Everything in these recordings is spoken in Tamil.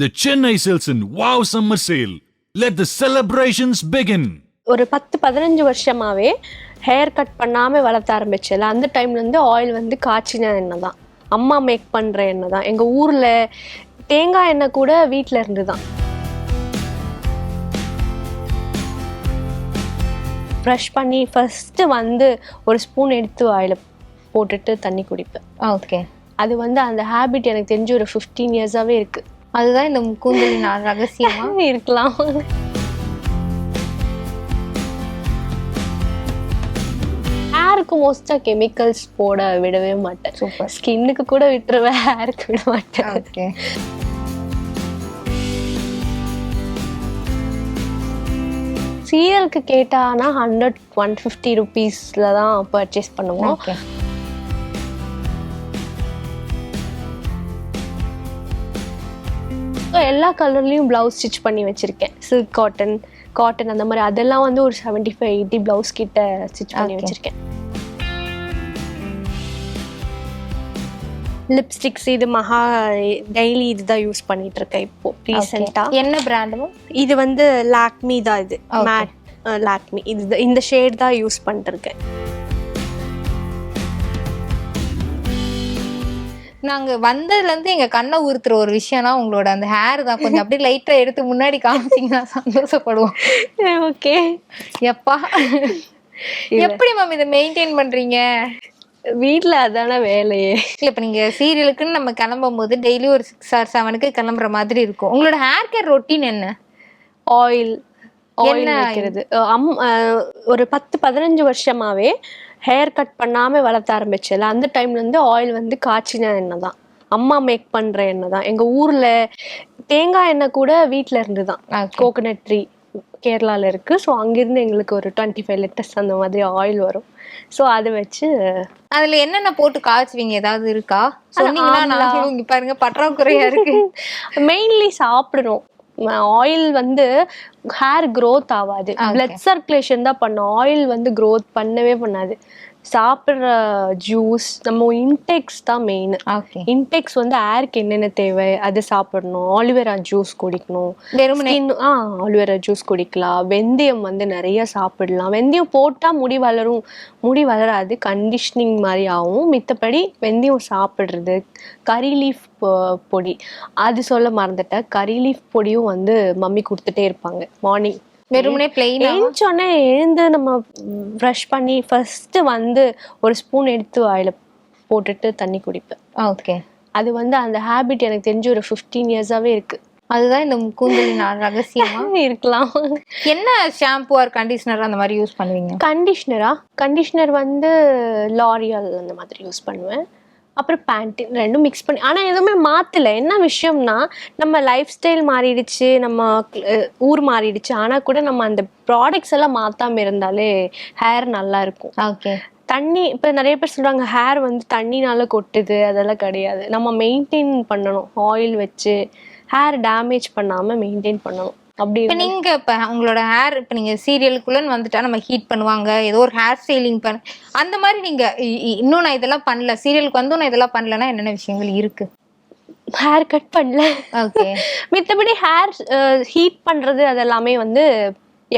The Chennai Silksin Wow Summer Sale. Let the celebrations begin. ஒரு 10-15 வருஷமாவே ஹேர் கட் பண்ணாமல் வளர்த்த ஆரம்பிச்சல. அந்த டைம்லேருந்து ஆயில் வந்து காய்ச்சின எண்ணெய் தான், அம்மா மேக் பண்ணுற எண்ணெய் தான். எங்கள் ஊரில் தேங்காய் எண்ணெய் கூட வீட்டில் இருந்து தான். ப்ரஷ் பண்ணி ஃபஸ்ட்டு வந்து ஒரு ஸ்பூன் எடுத்து ஆயில் போட்டுட்டு தண்ணி குடிப்பேன். ஓகே, அது வந்து அந்த ஹேபிட் எனக்கு தெரிஞ்சு ஒரு 15 இயர்ஸாகவே இருக்குது. அதுதான் இந்த கூந்தலின் ரகசியமா இருக்கலாம். ஹேருக்கு மோஸ்ட்டாக கெமிக்கல்ஸ் போட விடவே மாட்டேன். சூப்பர். ஸ்கின்னுக்கு கூட விட்டுருவேன், ஹேருக்கு விட மாட்டேன். ஓகே, சீரியலுக்கு கேட்டானா 100-150 ருபீஸில் தான் பர்ச்சேஸ் பண்ணுவோம். ஓகே. எல்லா கலர்லேயும் ப்ளவுஸ் ஸ்டிச் பண்ணி வச்சுருக்கேன். சில்க் காட்டன் அந்த மாதிரி அதெல்லாம் வந்து ஒரு 75-80 ப்ளவுஸ் கிட்ட ஸ்டிச் பண்ணி வச்சுருக்கேன். லிப்ஸ்டிக்ஸ் இது மகா டெய்லி இதுதான் யூஸ் பண்ணிட்டு இருக்கேன் இப்போ ரீசெண்டாக. என்ன பிராண்டும்? இது வந்து லாக்மி தான். இது மேட் லாக்மி. இது இந்த ஷேட் தான் யூஸ் பண்ணிருக்கேன். நாங்க வந்ததுல இருந்து எங்க கண்ணை உறுத்துற ஒரு விஷயம்னா உங்களோட அந்த ஹேர் தான். கொஞ்சம் அப்படியே லைட்டா எடுத்து முன்னாடி காமிச்சிங்கன்னா சந்தோஷப்படுவோம். ஓகே. எப்பா எப்படி மேம் இதை மெயின்டைன் பண்றீங்க? வீட்டில் அதான வேலையே. இல்லை, இப்போ நீங்கள் சீரியலுக்குன்னு நம்ம கிளம்பும் போது டெய்லி ஒரு 6 or 7க்கு கிளம்புற மாதிரி இருக்கும். உங்களோட ஹேர் கேர் ரொட்டீன் என்ன? ஆயில் வைக்கிறது. ஒரு 10-15 வருஷமாவே ஹேர் கட் பண்ணாமல் வளர்த்த ஆரம்பிச்சல. அந்த டைம்லேருந்து ஆயில் வந்து காய்ச்சின எண்ணெய் தான், அம்மா மேக் பண்ணுற எண்ணெய் தான். எங்கள் ஊரில் தேங்காய் எண்ணெய் கூட வீட்டில் இருந்து தான். கோகோனட் ட்ரீ கேரளாவில் இருக்குது. ஸோ அங்கேருந்து எங்களுக்கு ஒரு 25 லிட்டர்ஸ் அந்த மாதிரி ஆயில் வரும். ஸோ அதை வச்சு அதில் என்னென்ன போட்டு காய்ச்சுவீங்க? ஏதாவது இருக்கா சொன்னீங்கன்னா நாங்களும் இங்கே பாருங்க பற்றாக்குறையா இருக்கு. மெயின்லி சாப்பிடணும். ஆயில் வந்து ஹேர் க்ரோத் ஆகாது, பிளட் சர்க்குலேஷன் தான் பண்ணும். ஆயில் வந்து க்ரோத் பண்ணவே பண்ணாது. சாப்பிட்ற ஜூஸ் நம்ம இன்டேக்ஸ் தான் மெயின். இன்டேக்ஸ் வந்து ஹேருக்கு என்னென்ன தேவை அது சாப்பிடணும். ஆலிவேரா ஜூஸ் குடிக்கணும். ஆலிவேரா ஜூஸ் குடிக்கலாம். வெந்தயம் வந்து நிறைய சாப்பிடலாம். வெந்தயம் போட்டால் முடி வளரும், முடி வளராது, கண்டிஷனிங் மாதிரி ஆகும். மித்தபடி வெந்தயம் சாப்பிட்றது. கறி லீஃப் பொடி அது சொல்ல மறந்துட்டேன். கறி லீஃப் பொடியும் வந்து மம்மி கொடுத்துட்டே இருப்பாங்க மார்னிங். வெறுமனே பிளெயின் எழுந்தோடனே எழுந்து நம்ம ப்ரஷ் பண்ணி ஃபஸ்ட்டு வந்து ஒரு ஸ்பூன் எடுத்து ஆயில் போட்டுட்டு தண்ணி குடிப்பேன். ஓகே, அது வந்து அந்த ஹேபிட் எனக்கு தெரிஞ்சு ஒரு 15 இயர்ஸாகவே இருக்குது. அதுதான் இந்த கூந்தலின் ரகசியமா இருக்கலாம். என்ன ஷாம்பு ஆர் கண்டிஷனர் அந்த மாதிரி யூஸ் பண்ணுவீங்க? கண்டிஷனர் வந்து லாரியல் அந்த மாதிரி யூஸ் பண்ணுவேன். அப்புறம் பேண்டின் ரெண்டும் மிக்ஸ் பண்ணி. ஆனால் எதுவுமே மாற்றலை. என்ன விஷயம்னா நம்ம லைஃப் ஸ்டைல் மாறிடுச்சு, நம்ம ஊர் மாறிடுச்சு. ஆனால் கூட நம்ம அந்த ப்ராடக்ட்ஸ் எல்லாம் மாற்றாமல் இருந்தாலே ஹேர் நல்லா இருக்கும். ஓகே. தண்ணி இப்போ நிறைய பேர் சொல்கிறாங்க ஹேர் வந்து தண்ணினால கொட்டுது. அதெல்லாம் கிடையாது. நம்ம மெயின்டைன் பண்ணணும். ஆயில் வச்சு ஹேர் டேமேஜ் பண்ணாமல் மெயின்டைன் பண்ணணும். அப்படி இப்போ நீங்கள் இப்போ உங்களோட ஹேர் இப்போ நீங்கள் சீரியலுக்குள்ளன்னு வந்துட்டா நம்ம ஹீட் பண்ணுவாங்க, ஏதோ ஒரு ஹேர் ஸ்டைலிங் அந்த மாதிரி நீங்கள் இன்னும் நான் இதெல்லாம் பண்ணல, சீரியலுக்கு வந்து நான் இதெல்லாம் பண்ணலன்னா என்னென்ன விஷயங்கள் இருக்கு? ஹேர் கட் பண்ணல. ஓகே. மித்தபடி ஹேர் ஹீட் பண்ணுறது அதெல்லாமே வந்து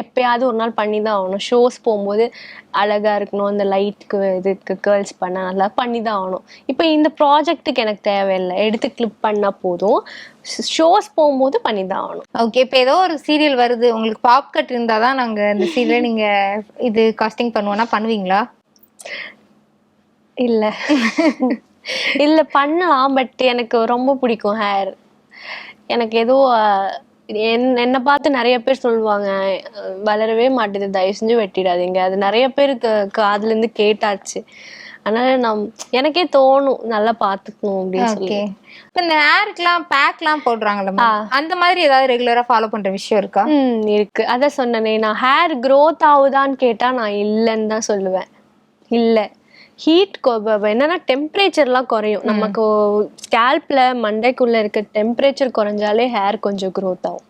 எப்பயாவது ஒரு நாள் பண்ணி தான் ஆகணும். ஷோஸ் போகும்போது அழகாக இருக்கணும், அந்த லைட்டுக்கு இதுக்கு கேர்ள்ஸ் பண்ண நல்லா பண்ணி தான் ஆகணும். இப்போ இந்த ப்ராஜெக்ட்டுக்கு எனக்கு தேவையில்லை, எடுத்து கிளிப் பண்ணால் போதும். ஷோஸ் போகும்போது பண்ணி தான் ஆகணும். ஓகே. இப்போ ஏதோ ஒரு சீரியல் வருது, உங்களுக்கு பாப் கட் இருந்தால் தான் நாங்கள் இந்த சீரியலை நீங்கள் இது காஸ்டிங் பண்ணுவோன்னா பண்ணுவீங்களா? இல்லை இல்லை பண்ணலாம். பட் எனக்கு ரொம்ப பிடிக்கும் ஹேர். எனக்கு ஏதோ என்னை பார்த்து நிறைய பேர் சொல்லுவாங்க வளரவே மாட்டேது, தயவு செஞ்சு வெட்டிடாதீங்க. அது நிறைய பேருக்கு காதுலேருந்து கேட்டாச்சு. அதனால எனக்கே தோணும் நல்லா பார்த்துக்கணும் அப்படின்னு சொல்லி. இப்போ இந்த ஹேருக்குலாம் பேக்லாம் போடுறாங்களா, அந்த மாதிரி ஏதாவது ரெகுலராக ஃபாலோ பண்ணுற விஷயம் இருக்கா? இருக்கு. அதான் சொன்னேனே, நான் ஹேர் க்ரோத் ஆகுதான்னு கேட்டால் நான் இல்லைன்னு தான் சொல்லுவேன். இல்லை, ஹீட் என்னன்னா டெம்பரேச்சர்லாம் குறையும். நமக்கு ஸ்கேல்ப்ல மண்டைக்குள்ள இருக்க டெம்பரேச்சர் குறைஞ்சாலே ஹேர் கொஞ்சம் க்ரோத் ஆகும்.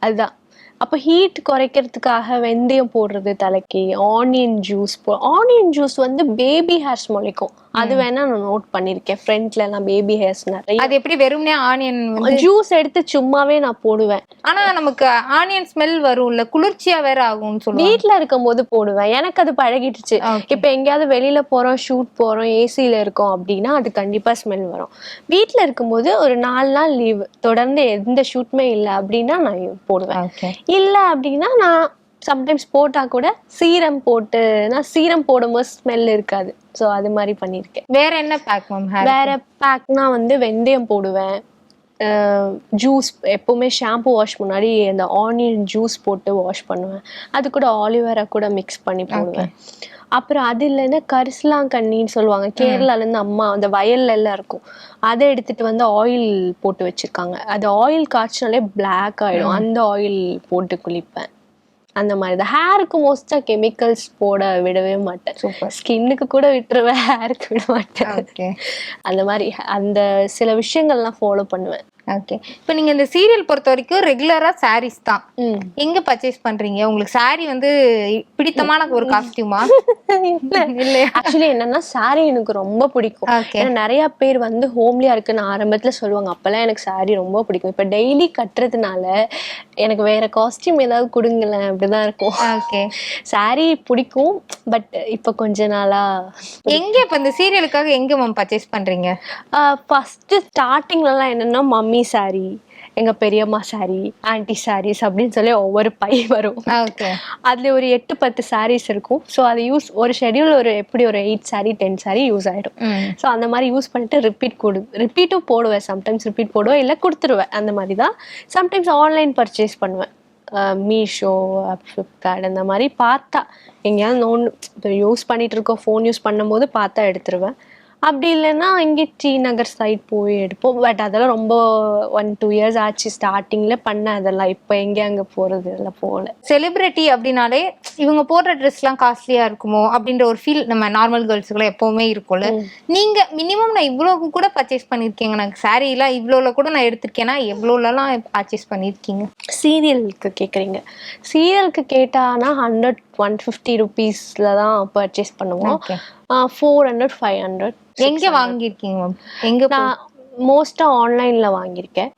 அதுதான். அப்போ ஹீட் குறைக்கிறதுக்காக வெந்தயம் போடுறது தலைக்கு. ஆனியன் ஜூஸ் வந்து பேபி ஹேர்ஸ் முளைக்கும். அது வேணா நான் நோட் பண்ணிருக்கேன். ஃப்ரண்ட்ல எல்லாம் பேபி ஹேர்ஸ் நிறைய. அது எப்படி வெறும்னே ஆனியன் ஜூஸ் எடுத்து சும்மாவே நான் போடுவேன். ஆனா நமக்கு ஆனியன் ஸ்மெல் வரும்ல, குளிர்ச்சியா வேற ஆகும்னு சொல்லுவாங்க. வீட்ல இருக்கும் போது போடுவேன், எனக்கு அது பழகிடுச்சு. இப்ப எங்கேயாவது வெளியில போறோம், ஷூட் போறோம், ஏசில இருக்கோம் அப்படின்னா அது கண்டிப்பா ஸ்மெல் வரும். வீட்ல இருக்கும்போது ஒரு 4 நாள் லீவ் தொடர்ந்து எந்த ஷூட்டுமே இல்லை அப்படின்னா நான் போடுவேன். இல்ல அப்படின்னா நான் சம்டைம்ஸ் போட்டா கூட சீரம் போட்டு, நான் சீரம் போடும்போது ஸ்மெல் இருக்காது. ஸோ அது மாதிரி பண்ணியிருக்கேன். வேற என்ன பேக் மேம்? வேற பேக்னா வந்து வெந்தயம் போடுவேன். ஜூஸ் எப்போவுமே ஷாம்பு வாஷ் முன்னாடி அந்த ஆனியன் ஜூஸ் போட்டு வாஷ் பண்ணுவேன். அது கூட ஆலிவேரா கூட மிக்ஸ் பண்ணி போடுவேன். அப்புறம் அது இல்லைன்னா கரிசலாங்கண்ணின்னு சொல்லுவாங்க, கேரளாலேருந்து அம்மா அந்த வயல்ல எல்லாம் இருக்கும், அதை எடுத்துட்டு வந்து ஆயில் போட்டு வச்சிருக்காங்க. அது ஆயில் காய்ச்சினாலே பிளாக் ஆயிடும், அந்த ஆயில் போட்டு குளிப்பேன். அந்த மாதிரி தான். ஹேருக்கு மோஸ்டா கெமிக்கல்ஸ் போட விடவே மாட்டேன். ஸ்கின்னுக்கு கூட விட்டுருவேன், ஹேருக்கு விட மாட்டேன். அந்த மாதிரி அந்த சில விஷயங்கள்லாம் ஃபாலோ பண்ணுவேன். ஓகே. இப்போ நீங்க இந்த சீரியல் பொறுத்த வரைக்கும் ரெகுலரா சாரீஸ் தான் எங்க பர்ச்சேஸ் பண்றீங்க? உங்களுக்கு சாரி வந்து பிடித்தமான ஒரு காஸ்டியூமா? இல்ல, ஆக்சுவலி என்னன்னா சாரி எனக்கு ரொம்ப பிடிக்கும். ஏன்னா நிறைய பேர் வந்து ஹோம்லியா இருக்குன்னு ஆரம்பத்துல சொல்லுவாங்க, அப்பெல்லாம் எனக்கு சாரி ரொம்ப பிடிக்கும். இப்ப டெய்லி கட்டுறதுனால எனக்கு வேற காஸ்டியூம் ஏதாவது கொடுங்களேன் அப்படிதான் இருக்கும். ஓகே. சாரி பிடிக்கும், பட் இப்ப கொஞ்ச நாளா எங்க இப்ப இந்த சீரியலுக்காக எங்க மேம் பர்ச்சேஸ் பண்றீங்க? ஃபர்ஸ்ட் ஸ்டார்டிங்ல எல்லாம் என்னன்னா மம்மி சாரி, எங்க பெரியம்மா சாரி, ஆன்டி சாரீஸ் அப்படின்னு சொல்லி ஒவ்வொரு பை வரும். அதுல ஒரு 8-10 சாரீஸ் இருக்கும். ஸோ அது யூஸ் ஒரு ஷெடியூல் ஒரு எப்படி ஒரு 8 சாரி 10 சாரி யூஸ் ஆயிடும். ஸோ அந்த மாதிரி யூஸ் பண்ணிட்டு ரிப்பீட்டும் போடுவேன். சம்டைம்ஸ் ரிப்பீட் போடுவேன், இல்லை கொடுத்துருவேன். அந்த மாதிரி தான். சம்டைம்ஸ் ஆன்லைன் பர்ச்சேஸ் பண்ணுவேன், மீஷோ, ஃப்ளிப்கார்ட் அந்த மாதிரி பார்த்தா எங்கேயாவது இப்போ யூஸ் பண்ணிட்டு இருக்கோம், ஃபோன் யூஸ் பண்ணும்போது பார்த்தா எடுத்துருவேன். அப்படி இல்லைன்னா இங்கே டி நகர் சைட் போய் எடுப்போம். பட் அதெல்லாம் ரொம்ப 1-2 இயர்ஸ் ஆச்சு ஸ்டார்டிங்ல பண்ண. அதெல்லாம் இப்போ எங்கே அங்கே போறது எல்லாம் போகல. செலிபிரிட்டி அப்படின்னாலே இவங்க போடுற ட்ரெஸ்லாம் காஸ்ட்லியா இருக்குமோ அப்படின்ற ஒரு ஃபீல் நம்ம நார்மல் கேர்ள்ஸுக்குள்ள எப்பவுமே இருக்கும்ல. நீங்க மினிமம் நான் இவ்வளவு கூட பர்ச்சேஸ் பண்ணிருக்கீங்க, எனக்கு சாரீ எல்லாம் இவ்வளோல கூட நான் எடுத்திருக்கேன்னா எவ்வளோலாம் பர்ச்சேஸ் பண்ணிருக்கீங்க? சீரியலுக்கு கேட்குறீங்க? சீரியலுக்கு கேட்டானா 100-150 ருபீஸ்ல தான் பர்ச்சேஸ் பண்ணுவோம். 400-500. எங்க வாங்கியிருக்கீங்க மேம்? எங்க? நான் மோஸ்டா ஆன்லைன்ல வாங்கியிருக்கேன்.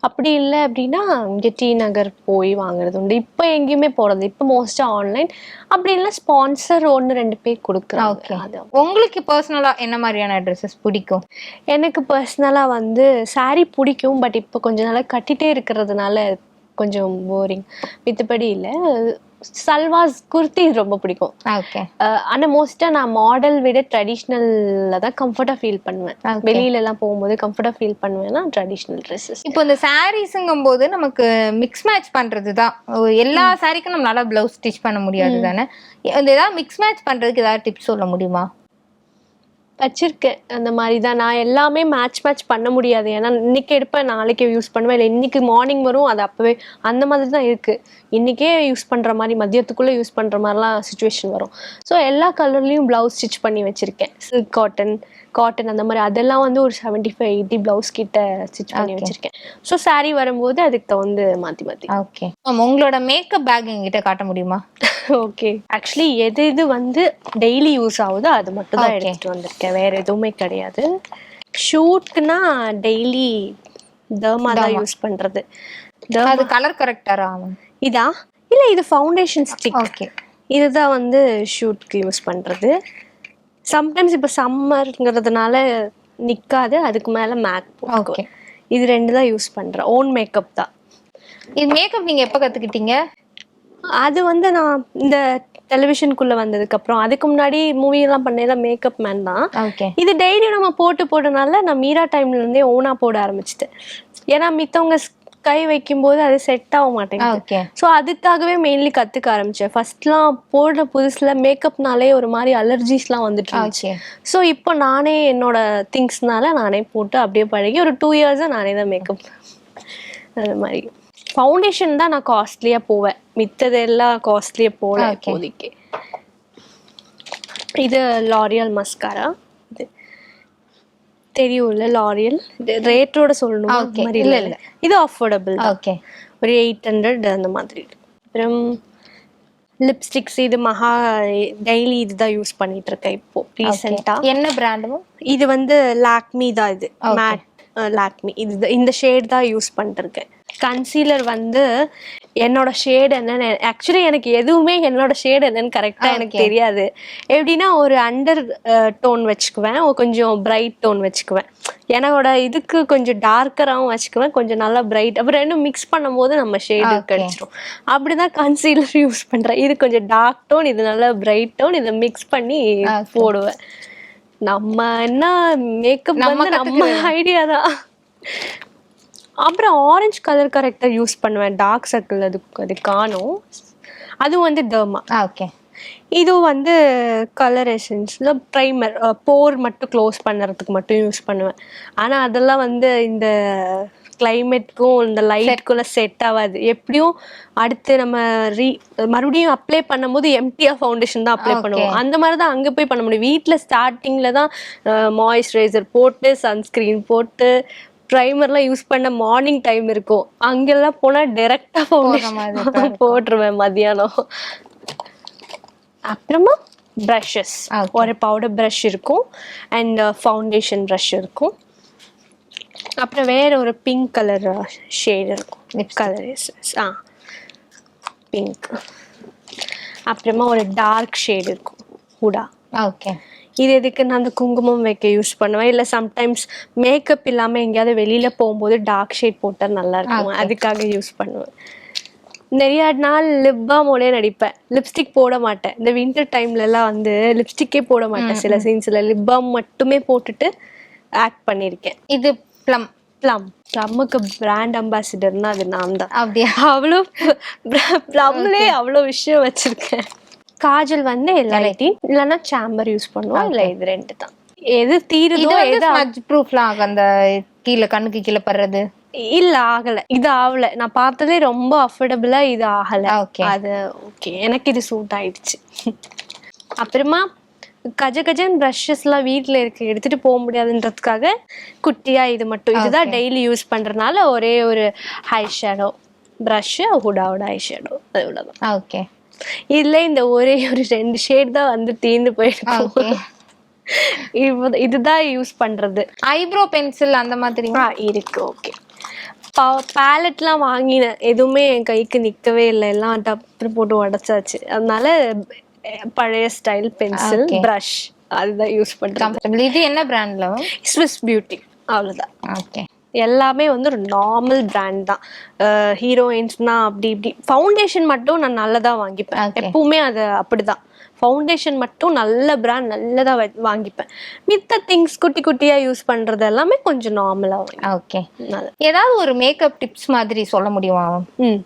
அப்படி இல்லை அப்படின்னா இங்கே டி நகர் போய் வாங்குறது உண்டு. இப்போ எங்கேயுமே போறது, இப்போ மோஸ்டா ஆன்லைன். அப்படி இல்லை ஸ்பான்சர் 1-2 பேர் கொடுக்குறாங்க. உங்களுக்கு பர்சனலா என்ன மாதிரியான ட்ரெஸ்ஸஸ் பிடிக்கும்? எனக்கு பர்சனலா வந்து சாரீ பிடிக்கும், பட் இப்போ கொஞ்ச நாளா கட்டிட்டே இருக்கிறதுனால கொஞ்சம் போரிங். மித்தபடி இல்லை, சல்வாஸ் குர்த்தி ரொம்ப பிடிக்கும். ஆனா மோஸ்டா நான் மாடல் விட ட்ரெடிஷ்னல்ல தான் கம்ஃபர்ட்டா ஃபீல் பண்ணுவேன். வெளியில எல்லாம் போகும்போது கம்ஃபர்ட்டா ஃபீல் பண்ணுவேன்னா ட்ரெடிஷ்னல் ட்ரெஸ்ஸஸ். இப்போ இந்த சாரீஸ்ங்கும் போது நமக்கு மிக்ஸ் மேட்ச் பண்றது தான். எல்லா சாரீக்கும் நம்மளால பிளவுஸ் ஸ்டிச் பண்ண முடியாது தானே. ஏதாவது மிக்ஸ் மேட்ச் பண்றதுக்கு ஏதாவது டிப்ஸ் சொல்ல முடியுமா? வச்சிருக்கேன் அந்த மாதிரி தான். நான் எல்லாமே மேட்ச் பண்ண முடியாது, ஏன்னா இன்னைக்கு எடுப்பேன் நாளைக்கே யூஸ் பண்ணுவேன், இல்லை இன்னைக்கு மார்னிங் வரும் அது அப்பவே அந்த மாதிரி தான் இருக்கு. இன்னைக்கே யூஸ் பண்ற மாதிரி மதியத்துக்குள்ள யூஸ் பண்ற மாதிரிலாம் சுச்சுவேஷன் வரும். ஸோ எல்லா கலர்லயும் பிளவுஸ் ஸ்டிச் பண்ணி வச்சிருக்கேன். சில்க் காட்டன் அந்த மாதிரி அதெல்லாம் வந்து ஒரு 75-80 பிளவுஸ் கிட்ட ஸ்டிச் பண்ணி வச்சிருக்கேன். ஸோ சாரீ வரும்போது அதுக்கு தகுந்து மாத்தி. ஓகே. உங்களோட மேக்கப் பேக் என்கிட்ட காட்ட முடியுமா? ஓகே. ஆக்சுவலி எது வந்து டெய்லி யூஸ் ஆகுதோ அது மட்டும் தான் எடுத்துட்டு வந்திருக்கேன், வேற எதுவுமே கிடையாது. ஷூட்னா டெய்லி டர்மா தான் யூஸ் பண்றது. அது கலர் கரெக்டரா? இதா இல்ல, இது ஃபவுண்டேஷன் ஸ்டிக். ஓகே. இதுதான் வந்து ஷூட்க்கு யூஸ் பண்றது. சம்டைம்ஸ் இப்போ சம்மர்ங்கிறதுனால நிக்காது, அதுக்கு மேல மேக். ஓகே. இது 2 தான் யூஸ் பண்றேன். ஓன் மேக்கப் தான். இது மேக்கப் நீங்க எப்ப கத்துக்கிட்டீங்க? அது வந்து நான் இந்த டெலிவிஷனுக்குள்ள வந்ததுக்கு அப்புறம். அதுக்கு முன்னாடி மூவி எல்லாம் பண்ணேன், மேக்கப் மேன் தான். இது டெய்லி நம்ம போட்டனால நான் மீரா டைம்ல இருந்தே ஓனா போட ஆரம்பிச்சிட்டேன். ஏன்னா மித்தவங்க கை வைக்கும் போது அது செட் ஆக மாட்டேங்குது. ஸோ அதுக்காகவே மெயின்லி கத்துக்க ஆரம்பிச்சேன். ஃபர்ஸ்ட்லாம் போடுற புதுசுல மேக்கப்னாலே ஒரு மாதிரி அலர்ஜிஸ்லாம் வந்துட்டு இருந்துச்சு. ஸோ இப்போ நானே என்னோட திங்ஸ்னால நானே போட்டு அப்படியே பழகி ஒரு 2 இயர்ஸா நானே தான் மேக்கப். அது மாதிரி ஃபவுண்டேஷன் தான் நான் காஸ்ட்லியா போவேன், மித்ததெல்லாம் காஸ்ட்லியா போல இப்போதைக்கு. இது லாரியல் மஸ்காரா, இது தெரியும்ல லாரியல், ரேட்டோட சொல்லணும். இல்ல இது அஃபோர்டபுள். ஓகே. ஒரு 800 அந்த மாதிரி. அப்புறம் லிப்ஸ்டிக்ஸ் இது மகா டெய்லி இதுதான் யூஸ் பண்ணிட்டு இருக்கேன் இப்போ ரீசெண்டா. என்ன பிராண்டும்? இது வந்து லாக்மி தான், இது மேட் லாக்மி. இது இந்த ஷேட் தான் யூஸ் பண்ணிட்டு இருக்கேன். கன்சீலர் வந்து என்னோட ஷேட் என்னன்னு, ஆக்சுவலி எனக்கு எதுவுமே என்னோட ஷேட் என்னன்னு கரெக்டா எனக்கு தெரியாது. எப்படின்னா ஒரு அண்டர் டோன் வச்சுக்குவேன், கொஞ்சம் பிரைட் டோன் வச்சுக்குவேன், என்னோட இதுக்கு கொஞ்சம் டார்க்கராகவும் வச்சுக்குவேன், கொஞ்சம் நல்லா பிரைட். அப்புறம் ரெண்டும் மிக்ஸ் பண்ணும் போது நம்ம ஷேடு கிடைச்சிடும். அப்படிதான் கன்சீலர் யூஸ் பண்றேன். இது கொஞ்சம் டார்க் டோன், இது நல்லா பிரைட் டோன், இதை மிக்ஸ் பண்ணி போடுவேன். நம்ம என்ன மேக்கப் வந்து நம்ம ஐடியா தான். அப்புறம் ஆரஞ்சு கலர் கரெக்டர் யூஸ் பண்ணுவேன், டார்க் சர்க்கிள் அது காணும். அதுவும் வந்து டர்மா. ஓகே. இது வந்து கலர் எசன்ஸ்ல ப்ரைமர், போர் மட்டும் க்ளோஸ் பண்ணுறதுக்கு மட்டும் யூஸ் பண்ணுவேன். ஆனால் அதெல்லாம் வந்து இந்த கிளைமேட்க்கும் இந்த லைட்டுக்குள்ள செட் ஆகாது. எப்படியும் அடுத்து நம்ம மறுபடியும் அப்ளை பண்ணும்போது எம்டிஆர் ஃபவுண்டேஷன் தான் அப்ளை பண்ணுவோம். அந்த மாதிரி தான் அங்கே போய் பண்ண முடியும். வீட்டில் ஸ்டார்டிங்கில் தான் மாய்ஸ்சரைசர் போட்டு சன்ஸ்கிரீன் போட்டு ப்ரைமர்லாம் யூஸ் பண்ண மார்னிங் டைம் இருக்கும். அங்கெல்லாம் போனால் டைரெக்டாக ஃபவுண்டேஷன் போட்டுருவேன் மதியானம். அப்புறமா ப்ரஷஸ், ஒரு பவுடர் ப்ரஷ் இருக்கும் அண்ட் ஃபவுண்டேஷன் ப்ரஷ் இருக்கும். அப்புறம் வேற ஒரு பிங்க் கலர் ஷேட் இருக்கும், லிப் கலர் பிங்க். அப்புறமா ஒரு டார்க் ஷேட் இருக்கும் ஹூடா. ஓகே. இது எதுக்கு நான் அந்த குங்குமம் வைக்க யூஸ் பண்ணுவேன். இல்லை சம்டைம்ஸ் மேக்கப் இல்லாமல் எங்கேயாவது வெளியில் போகும்போது டார்க் ஷேட் போட்டால் நல்லா இருக்கும், அதுக்காக யூஸ் பண்ணுவேன். நிறைய நாள் லிப் பாமோடே நடிப்பேன், லிப்ஸ்டிக் போட மாட்டேன். இந்த வின்டர் டைம்லலாம் வந்து லிப்ஸ்டிக்கே போட மாட்டேன். சில சீன்ஸில் லிப் பாம் மட்டுமே போட்டுட்டு ஆக்ட் பண்ணியிருக்கேன். இது ப்ளம்முக்கு பிராண்ட் அம்பாசிடர்னா அது நான் தான். அப்படியா? அவ்வளோ ப்ளம்லே அவ்வளோ விஷயம் வச்சிருக்கேன். காஜல் வந்து எல்ஐடி இல்லைன்னா சாம்பர் யூஸ் பண்ணுவோம். இல்லை இது ரெண்டு தான். எது தீருதோ எது ஸ்மட்ச் ப்ரூஃப்லாம் அந்த கீழே கண்ணுக்கு கீழே படுறது இல்ல ஆகல, இது ஆகல. நான் பார்த்ததே ரொம்ப அஃபோர்டபுளா இது ஆகல. அது ஓகே, எனக்கு இது சூட் ஆயிடுச்சு. அப்புறமா கஜன் ப்ரஷஸ்லாம் வீட்டில் இருக்கு, எடுத்துட்டு போக முடியாதுன்றதுக்காக குட்டியா இது மட்டும், இதுதான் டெய்லி யூஸ் பண்றதுனால ஒரே ஒரு ஐ ஷேடோ ப்ரஷ், ஹுடாவோட ஐ ஷேடோ, அவ்வளோதான். ஓகே. இதுல இந்த ஒரே ஒரு 2 ஷேட் தான் வந்து தீர்ந்து போயிடும். இதுதான் யூஸ் பண்றது. ஐப்ரோ பென்சில் அந்த மாதிரி இருக்கு. ஓகே. பேலட்லாம் வாங்கினேன், எதுவுமே என் கைக்கு நிக்கவே இல்லை, எல்லாம் டப்பு போட்டு உடைச்சாச்சு. அதனால பழைய ஸ்டைல் பென்சில் பிரஷ் அதுதான் யூஸ் பண்றேன். இது என்ன பிராண்ட்ல? ஸ்விஸ் பியூட்டி, அவ்வளவுதான். ஓகே. எல்லாமே வந்து ஒரு நார்மல் பிராண்ட் தான். ஹீரோயின்ஸ்னா அப்படி இப்படி. ஃபவுண்டேஷன் மட்டும் நான் நல்லதா வாங்கிப்பேன் எப்பவுமே, அது அப்படிதான். ஃபவுண்டேஷன் மட்டும் நல்ல பிராண்ட் நல்லதா வாங்கிப்பேன். மித்த திங்ஸ் குட்டி குட்டியா யூஸ் பண்றது எல்லாமே கொஞ்சம் நார்மலா. ஓகே. ஏதாவது ஒரு மேக்கப் டிப்ஸ் மாதிரி சொல்ல முடியுமா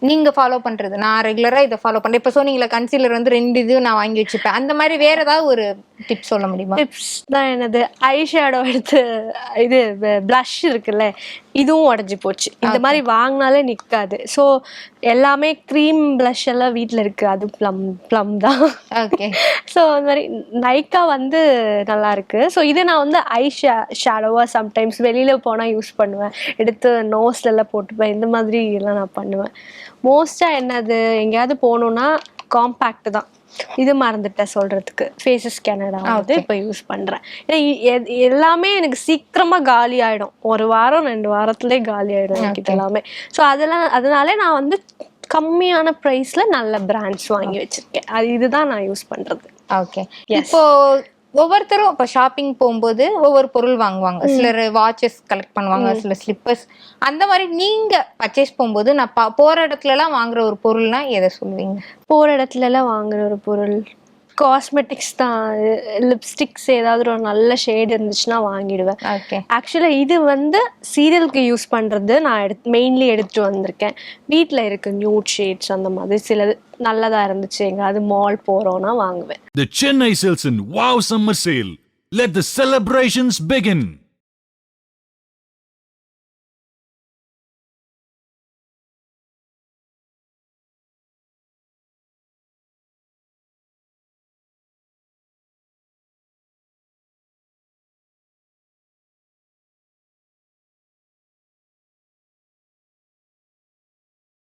நீங்க ஃபாலோ பண்றது? நான் ரெகுலரா இதை ஃபாலோ பண்றேன். இப்ப சொன்னீங்களா கன்சீலர் வந்து 2 இது நான் வாங்கி வச்சுப்பேன், அந்த மாதிரி வேற ஏதாவது ஒரு டிப்ஸ் சொல்ல முடியுமா? டிப்ஸ் தான் என்னது, ஐ ஷேடோ எடுத்து இது பிளஷ் இருக்குல்ல, இதுவும் உடஞ்சி போச்சு. இந்த மாதிரி வாங்கினாலே நிற்காது. ஸோ எல்லாமே க்ரீம் பிளஷ் எல்லாம் வீட்டில் இருக்கு, அது ப்ளம் தான். ஓகே. ஸோ அந்த மாதிரி நைக்கா வந்து நல்லா இருக்கு. ஸோ இதை நான் வந்து ஐ ஷேடோவாக சம்டைம்ஸ் வெளியில் போனால் யூஸ் பண்ணுவேன், எடுத்து நோஸ்லெல்லாம் போட்டுப்பேன். இந்த மாதிரி எல்லாம் நான் பண்ணுவேன். மோஸ்ட்டாக என்னது, எங்கேயாவது போகணுன்னா காம்பேக்ட் தான். இது மறந்துட்டேன் சொல்றதுக்கு, ஃபேஸஸ் கேனடா வந்து இப்போ யூஸ் பண்றேன். எல்லாமே எனக்கு சீக்கிரமா காலி ஆயிடும், 1 வாரம் 2 வாரத்திலே காலி ஆயிடும் எனக்கு எல்லாமே. ஸோ அதனால நான் வந்து கம்மியான பிரைஸ்ல நல்ல பிராண்ட்ஸ் வாங்கி வச்சிருக்கேன். இதுதான் நான் யூஸ் பண்றது. ஓகே. இப்போ ஒவ்வொருத்தரும் இப்போ ஷாப்பிங் போகும்போது ஒவ்வொரு பொருள் வாங்குவாங்க. சிலர் வாட்சஸ் கலெக்ட் பண்ணுவாங்க, சில ஸ்லிப்பர்ஸ். அந்த மாதிரி நீங்க பர்ச்சேஸ் போகும்போது நான் போற இடத்துல எல்லாம் வாங்குற ஒரு பொருள்னா எதை சொல்லுவீங்க? போற இடத்துல எல்லாம் வாங்குற ஒரு பொருள் காஸ்மெட்டிக்ஸ் தான். லிப்ஸ்டிக்ஸ் ஏதாவது ஒரு நல்ல ஷேட் இருந்துச்சுன்னா வாங்கிடுவேன். ஆக்சுவலா இது வந்து சீரியலுக்கு யூஸ் பண்றது நான் மெயின்லி எடுத்துட்டு வந்திருக்கேன். வீட்டில் இருக்கு நியூட் ஷேட்ஸ், அந்த மாதிரி சிலது நல்லதா இருந்துச்சு, எங்காவது மால் போறோம்னா வாங்குவேன். The Chennai Silks in Wow Summer Sale. Let the celebrations begin.